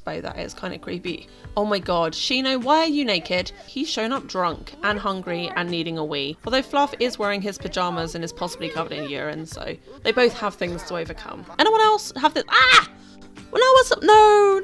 bow that is kind of creepy. Oh my god, Schino, why are you naked? He's shown up drunk and hungry and needing a wee. Although Fluff is wearing his pyjamas and is possibly covered in urine, so they both have things to overcome. Anyone else have this? Ah! Well, no, what's up? No.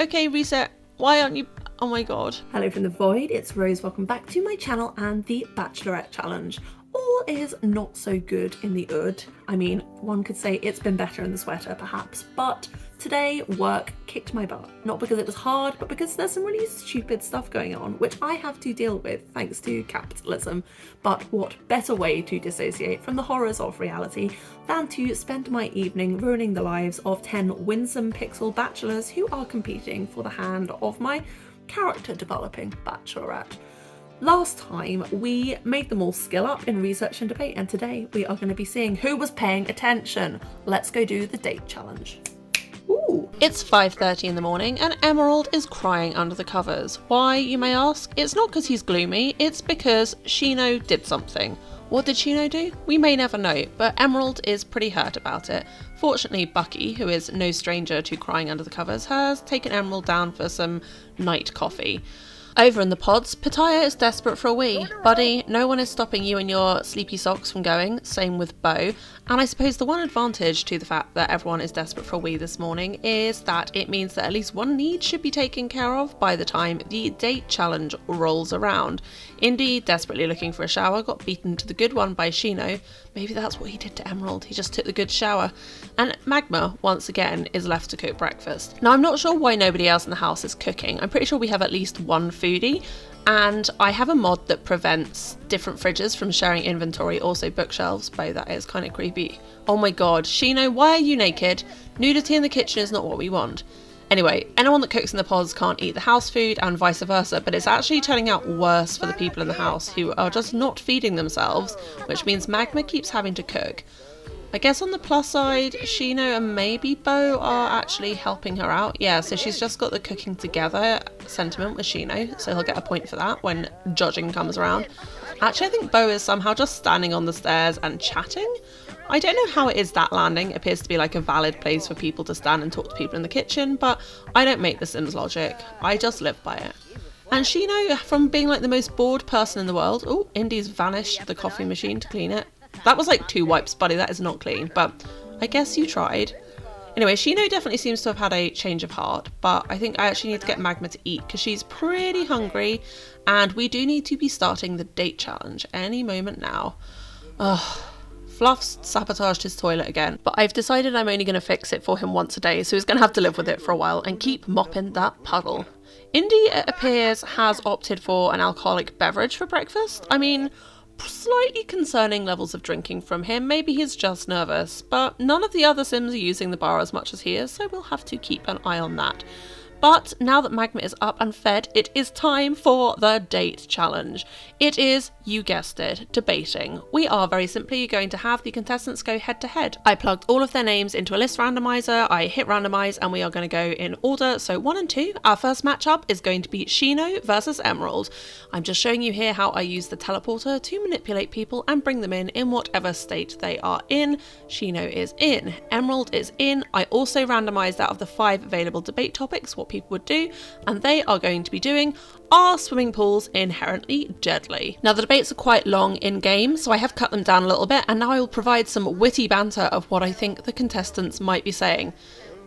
Okay, reset. Why aren't you? Oh my god. Hello from the void, it's Rose. Welcome back to my channel and the Bachelorette challenge. All is not so good in the ood. I mean, one could say it's been better in the sweater perhaps, but today work kicked my butt. Not because it was hard, but because there's some really stupid stuff going on, which I have to deal with thanks to capitalism. But what better way to dissociate from the horrors of reality than to spend my evening ruining the lives of 10 winsome pixel bachelors who are competing for the hand of my character developing bachelorette. Last time we made them all skill up in research and debate, and today we are going to be seeing who was paying attention. Let's go do the date challenge. Ooh. It's 5:30 in the morning and Emerald is crying under the covers. Why, you may ask? It's not because he's gloomy, it's because Schino did something. What did Schino do? We may never know, but Emerald is pretty hurt about it. Fortunately, Bucky, who is no stranger to crying under the covers, has taken Emerald down for some night coffee. Over in the pods, Pitaya is desperate for a wee. Buddy, no one is stopping you and your sleepy socks from going, same with Beau. And I suppose the one advantage to the fact that everyone is desperate for a wee this morning is that it means that at least one need should be taken care of by the time the date challenge rolls around. Indy, desperately looking for a shower, got beaten to the good one by Schino. Maybe that's what he did to Emerald, he just took the good shower. And Magma, once again, is left to cook breakfast. Now, I'm not sure why nobody else in the house is cooking. I'm pretty sure we have at least one foodie, and I have a mod that prevents different fridges from sharing inventory, also bookshelves, but that is kind of creepy. Oh my god, Schino, why are you naked? Nudity in the kitchen is not what we want. Anyway, anyone that cooks in the pods can't eat the house food and vice versa, but it's actually turning out worse for the people in the house who are just not feeding themselves, which means Magma keeps having to cook. I guess on the plus side, Schino and maybe Beau are actually helping her out. Yeah, so she's just got the cooking together sentiment with Schino, so he'll get a point for that when judging comes around. Actually, I think Beau is somehow just standing on the stairs and chatting. I don't know how it is that landing. It appears to be like a valid place for people to stand and talk to people in the kitchen, but I don't make the Sims logic. I just live by it. And Schino, from being like the most bored person in the world, oh, Indy's vanished the coffee machine to clean it. That was like 2 wipes, buddy, that is not clean, but I guess you tried. Anyway, Schino definitely seems to have had a change of heart, but I think I actually need to get Magma to eat because she's pretty hungry, and we do need to be starting the date challenge any moment now. Ugh. Fluff's sabotaged his toilet again, but I've decided I'm only going to fix it for him once a day, so he's going to have to live with it for a while and keep mopping that puddle. Indy, it appears, has opted for an alcoholic beverage for breakfast. I mean, slightly concerning levels of drinking from him. Maybe he's just nervous, but none of the other Sims are using the bar as much as he is, so we'll have to keep an eye on that. But now that Magma is up and fed, it is time for the date challenge. It is, you guessed it, debating. We are very simply going to have the contestants go head to head. I plugged all of their names into a list randomizer, I hit randomize, and we are going to go in order. So 1 and 2, our first matchup is going to be Schino versus Emerald. I'm just showing you here how I use the teleporter to manipulate people and bring them in whatever state they are in. Schino is in, Emerald is in. I also randomized out of the 5 available debate topics what people would do, and they are going to be doing are swimming pools inherently deadly? Now the debates are quite long in game, so I have cut them down a little bit, and now I will provide some witty banter of what I think the contestants might be saying.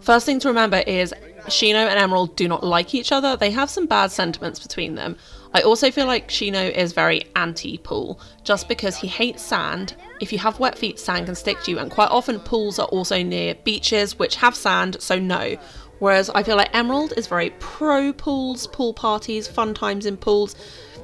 First thing to remember is Schino and Emerald do not like each other. They have some bad sentiments between them. I also feel like Schino is very anti-pool, just because he hates sand. If you have wet feet, sand can stick to you, and quite often pools are also near beaches which have sand, so no. Whereas I feel like Emerald is very pro-pools, pool parties, fun times in pools.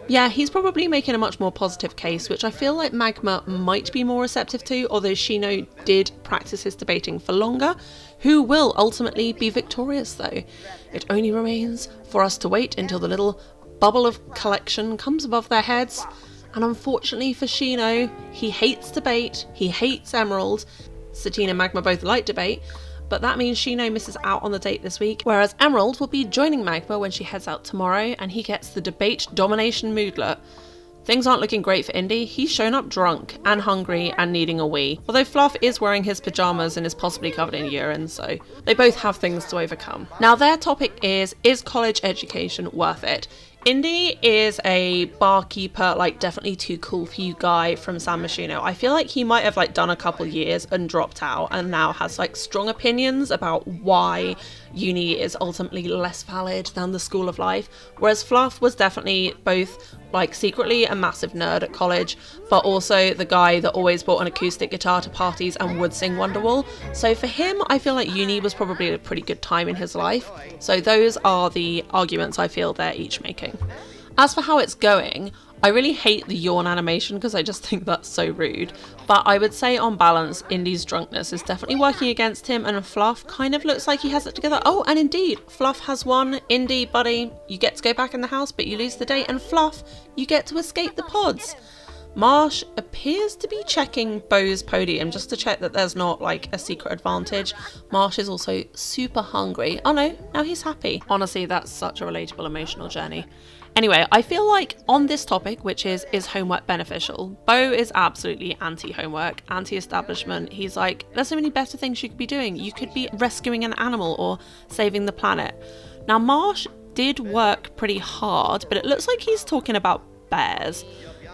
Yeah, he's probably making a much more positive case, which I feel like Magma might be more receptive to, although Schino did practice his debating for longer. Who will ultimately be victorious though? It only remains for us to wait until the little bubble of collection comes above their heads. And unfortunately for Schino, he hates debate, he hates Emerald. Satine and Magma both like debate, but that means Schino misses out on the date this week, whereas Emerald will be joining Magma when she heads out tomorrow, and he gets the debate domination moodlet. Things aren't looking great for Indy. He's shown up drunk and hungry and needing a wee. Although Fluff is wearing his pyjamas and is possibly covered in urine, so they both have things to overcome. Now their topic is college education worth it? Indy is a barkeeper, like definitely too cool for you guy from San Maraschino. I feel like he might have like done a couple years and dropped out and now has like strong opinions about why uni is ultimately less valid than the school of life. Whereas Fluff was definitely both like secretly a massive nerd at college, but also the guy that always brought an acoustic guitar to parties and would sing Wonderwall. So for him, I feel like uni was probably a pretty good time in his life. So those are the arguments I feel they're each making. As for how it's going, I really hate the yawn animation because I just think that's so rude. But I would say on balance, Indy's drunkenness is definitely working against him and Fluff kind of looks like he has it together. Oh, and indeed, Fluff has won. Indy, buddy, you get to go back in the house, but you lose the date. And Fluff, you get to escape the pods. Marsh appears to be checking Beau's podium just to check that there's not like a secret advantage. Marsh is also super hungry. Oh no, now he's happy. Honestly, that's such a relatable emotional journey. Anyway, I feel like on this topic, which is homework beneficial, Beau is absolutely anti-homework, anti-establishment. He's like, there's so many better things you could be doing. You could be rescuing an animal or saving the planet. Now, Marsh did work pretty hard, but it looks like he's talking about bears.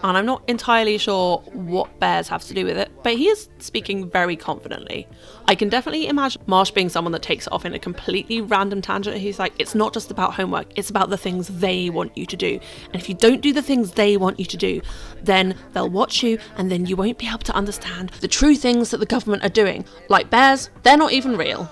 And I'm not entirely sure what bears have to do with it, but he is speaking very confidently. I can definitely imagine Marsh being someone that takes it off in a completely random tangent. He's like, it's not just about homework, it's about the things they want you to do. And if you don't do the things they want you to do, then they'll watch you and then you won't be able to understand the true things that the government are doing. Like bears, they're not even real.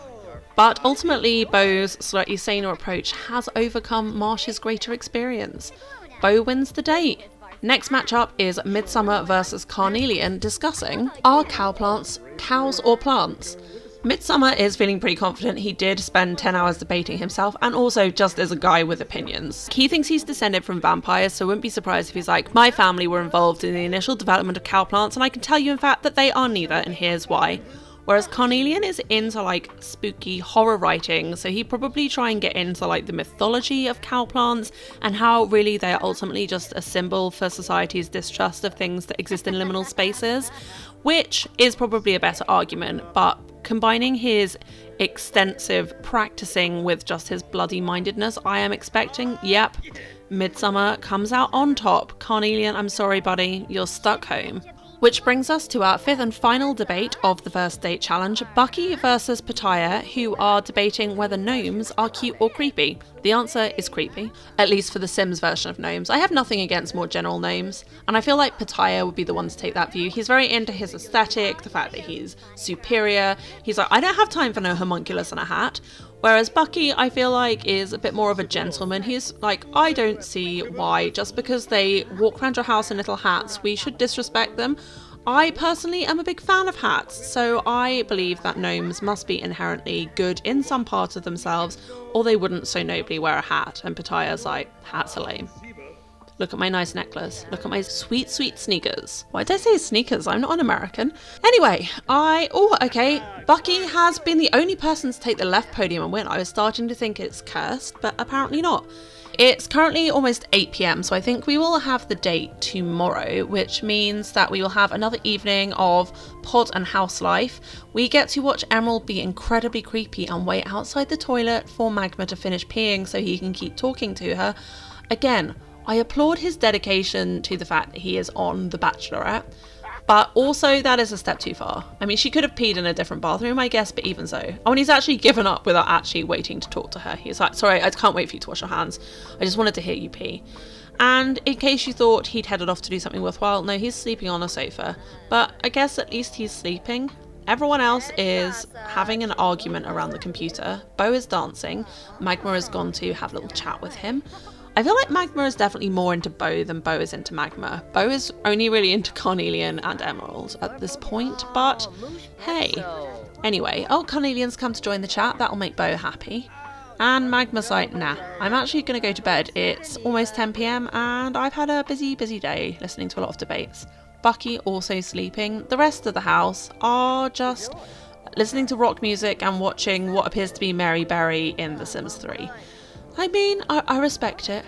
But ultimately, Beau's slightly saner approach has overcome Marsh's greater experience. Beau wins the date. Next matchup is Midsummer versus Carnelian discussing, are cowplants cows or plants? Midsummer is feeling pretty confident. He did spend 10 hours debating himself and also just as a guy with opinions. He thinks he's descended from vampires, so wouldn't be surprised if he's like, my family were involved in the initial development of cowplants and I can tell you in fact that they are neither and here's why. Whereas Carnelian is into like spooky horror writing, so he'd probably try and get into like the mythology of cowplants and how really they are ultimately just a symbol for society's distrust of things that exist in liminal spaces, which is probably a better argument, but combining his extensive practicing with just his bloody mindedness, I am expecting, yep, Midsummer comes out on top. Carnelian, I'm sorry buddy, you're stuck home. Which brings us to our fifth and final debate of the first date challenge, Bucky versus Pitaya, who are debating whether gnomes are cute or creepy. The answer is creepy, at least for the Sims version of gnomes. I have nothing against more general gnomes, and I feel like Pitaya would be the one to take that view. He's very into his aesthetic, the fact that he's superior. He's like, I don't have time for no homunculus and a hat. Whereas Bucky, I feel like, is a bit more of a gentleman. He's like, I don't see why, just because they walk around your house in little hats, we should disrespect them. I personally am a big fan of hats, so I believe that gnomes must be inherently good in some part of themselves, or they wouldn't so nobly wear a hat. And Pitaya's like, hats are lame. Look at my nice necklace. Look at my sweet, sweet sneakers. Why did I say sneakers? I'm not an American. Anyway, okay. Bucky has been the only person to take the left podium and win. I was starting to think it's cursed, but apparently not. It's currently almost 8 p.m, so I think we will have the date tomorrow, which means that we will have another evening of pod and house life. We get to watch Emerald be incredibly creepy and wait outside the toilet for Magma to finish peeing so he can keep talking to her. Again, I applaud his dedication to the fact that he is on The Bachelorette, but also that is a step too far. I mean, she could have peed in a different bathroom, I guess, but even so. Oh, and he's actually given up without actually waiting to talk to her. He's like, sorry, I can't wait for you to wash your hands. I just wanted to hear you pee. And in case you thought he'd headed off to do something worthwhile, no, he's sleeping on a sofa. But I guess at least he's sleeping. Everyone else is having an argument around the computer. Beau is dancing. Magma has gone to have a little chat with him. I feel like Magma is definitely more into Beau than Beau is into Magma. Beau is only really into Carnelian and Emerald at this point, but hey. Anyway, Carnelian's come to join the chat. That'll make Beau happy. And Magma's like, nah, I'm actually going to go to bed. It's almost 10 p.m. and I've had a busy, busy day listening to a lot of debates. Bucky also sleeping. The rest of the house are just listening to rock music and watching what appears to be Mary Berry in The Sims 3. I mean, I respect it.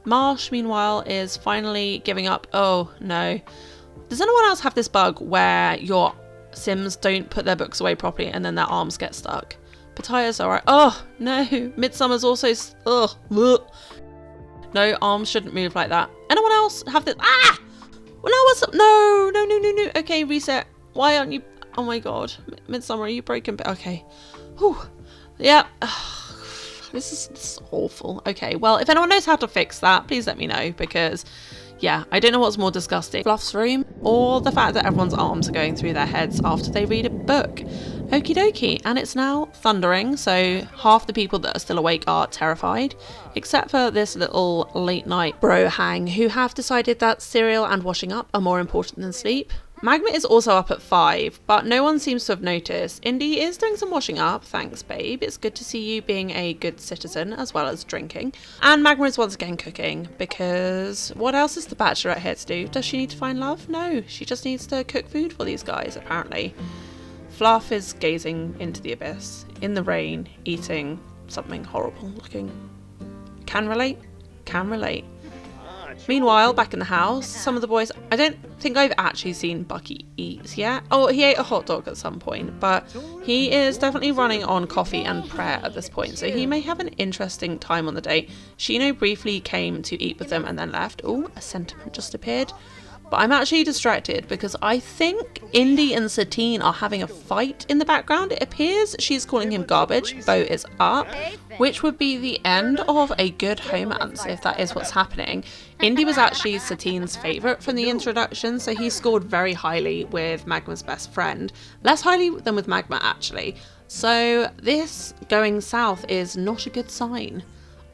Marsh, meanwhile, is finally giving up. Oh, no. Does anyone else have this bug where your Sims don't put their books away properly and then their arms get stuck? Pitaya's alright. Oh, no. Midsummer's also... Ugh. No, arms shouldn't move like that. Anyone else have this? Ah! Well, no, what's up? No, no, no, no, no. Okay, reset. Why aren't you... Oh my god. Midsummer, are you broken? Okay. Whew. Yeah. This is awful. Okay, well, if anyone knows how to fix that, please let me know, because... yeah, I don't know what's more disgusting, Fluff's room or the fact that everyone's arms are going through their heads after they read a book. Okie dokie, and it's now thundering, so half the people that are still awake are terrified, except for this little late night bro hang who have decided that cereal and washing up are more important than sleep. Magma is also up at 5, but no one seems to have noticed. Indy is doing some washing up, thanks babe. It's good to see you being a good citizen as well as drinking. And Magma is once again cooking, because what else is the Bachelorette here to do? Does she need to find love? No, she just needs to cook food for these guys, apparently. Fluff is gazing into the abyss, in the rain, eating something horrible looking. Can relate? Can relate. Meanwhile, back in the house, some of the boys... I don't think I've actually seen Bucky eat yet. Oh, he ate a hot dog at some point, but he is definitely running on coffee and prayer at this point, so he may have an interesting time on the date. Schino briefly came to eat with them and then left. Oh, a sentiment just appeared. But I'm actually distracted because I think Indy and Satine are having a fight in the background. It appears she's calling him garbage. Bo is up, which would be the end of a good romance if that is what's happening. Indy was actually Satine's favourite from the introduction, so he scored very highly with Magma's best friend. Less highly than with Magma, actually. So this going south is not a good sign.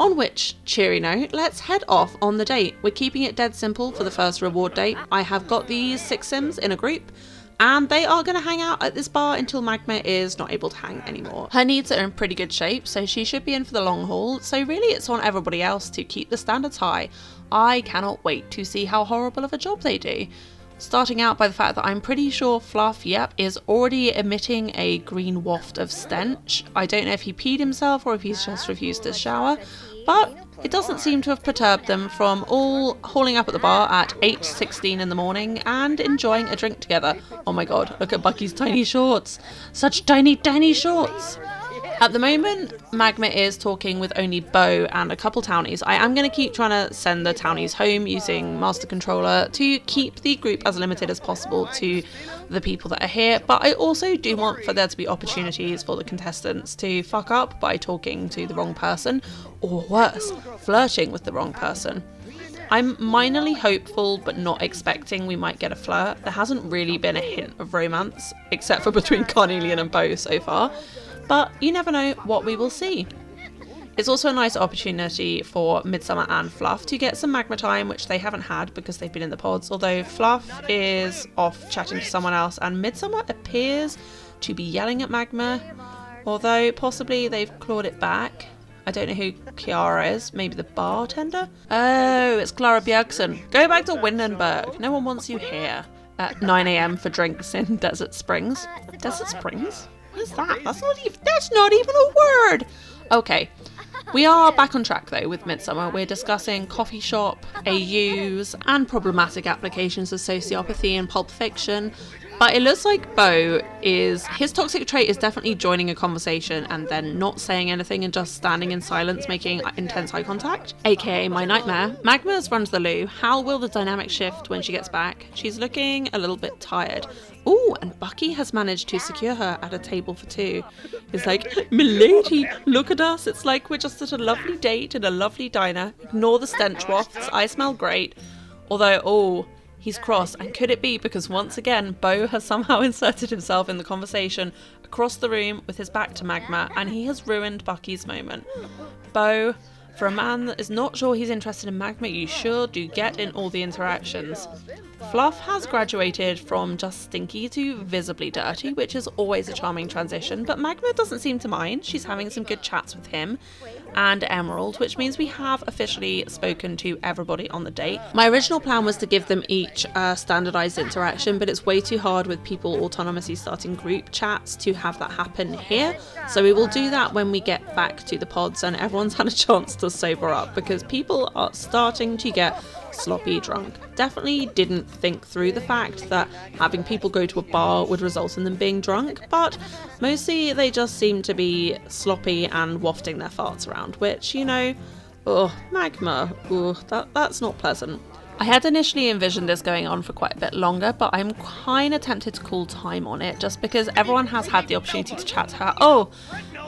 On which cheery note, let's head off on the date. We're keeping it dead simple for the first reward date. I have got these 6 Sims in a group, and they are going to hang out at this bar until Magma is not able to hang anymore. Her needs are in pretty good shape, so she should be in for the long haul, so really it's on everybody else to keep the standards high. I cannot wait to see how horrible of a job they do. Starting out by the fact that I'm pretty sure Fluff, yep, is already emitting a green waft of stench. I don't know if he peed himself or if he's just refused to shower, but it doesn't seem to have perturbed them from all hauling up at the bar at 8:16 in the morning and enjoying a drink together. Oh my god, look at Bucky's tiny shorts. Such tiny, tiny shorts. At the moment, Magma is talking with only Bo and a couple townies. I am going to keep trying to send the townies home using Master Controller to keep the group as limited as possible to the people that are here, but I also do want for there to be opportunities for the contestants to fuck up by talking to the wrong person, or worse, flirting with the wrong person. I'm minorly hopeful but not expecting we might get a flirt. There hasn't really been a hint of romance, except for between Carnelian and Bo so far. But you never know what we will see. It's also a nice opportunity for Midsummer and Fluff to get some Magma time, which they haven't had because they've been in the pods, although Fluff is off chatting to someone else and Midsummer appears to be yelling at Magma, although possibly they've clawed it back. I don't know who Kiara is, maybe the bartender? Oh, it's Clara Bjergsen. Go back to Windenburg, no one wants you here. At 9 AM for drinks in Desert Springs. Desert Springs? What is that? That's not even a word! Okay, we are back on track though with Midsummer. We're discussing coffee shop, AUs, and problematic applications of sociopathy and pulp fiction. But it looks like Bo his toxic trait is definitely joining a conversation and then not saying anything and just standing in silence, making intense eye contact. AKA my nightmare. Magma's run to the loo. How will the dynamic shift when she gets back? She's looking a little bit tired. Ooh, and Bucky has managed to secure her at a table for 2. He's like, milady, look at us. It's like we're just at a lovely date in a lovely diner. Ignore the stench wafts. I smell great. Although, oh, he's cross, and could it be because once again Bo has somehow inserted himself in the conversation across the room with his back to Magma, and he has ruined Bucky's moment. Bo, for a man that is not sure he's interested in Magma, you sure do get in all the interactions. Fluff has graduated from just stinky to visibly dirty, which is always a charming transition, but Magma doesn't seem to mind. She's having some good chats with him. and Emerald, which means we have officially spoken to everybody on the date. My original plan was to give them each a standardized interaction, but it's way too hard with people autonomously starting group chats to have that happen here. So we will do that when we get back to the pods and everyone's had a chance to sober up, because people are starting to get sloppy drunk. Definitely didn't think through the fact that having people go to a bar would result in them being drunk, but mostly they just seem to be sloppy and wafting their farts around, which, you know, magma, that's not pleasant. I had initially envisioned this going on for quite a bit longer, but I'm kind of tempted to call time on it, just because everyone has had the opportunity to chat to her. Oh,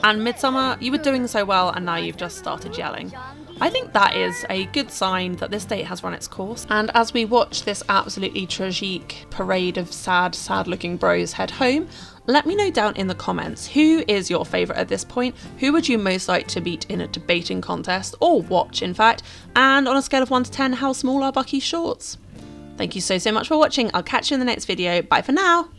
and Midsummer, you were doing so well and now you've just started yelling. I think that is a good sign that this date has run its course. And as we watch this absolutely tragic parade of sad looking bros head home, let me know down in the comments, who is your favourite at this point? Who would you most like to beat in a debating contest, or watch in fact? And on a scale of 1 to 10, how small are Bucky's shorts? Thank you so much for watching. I'll catch you in the next video. Bye for now.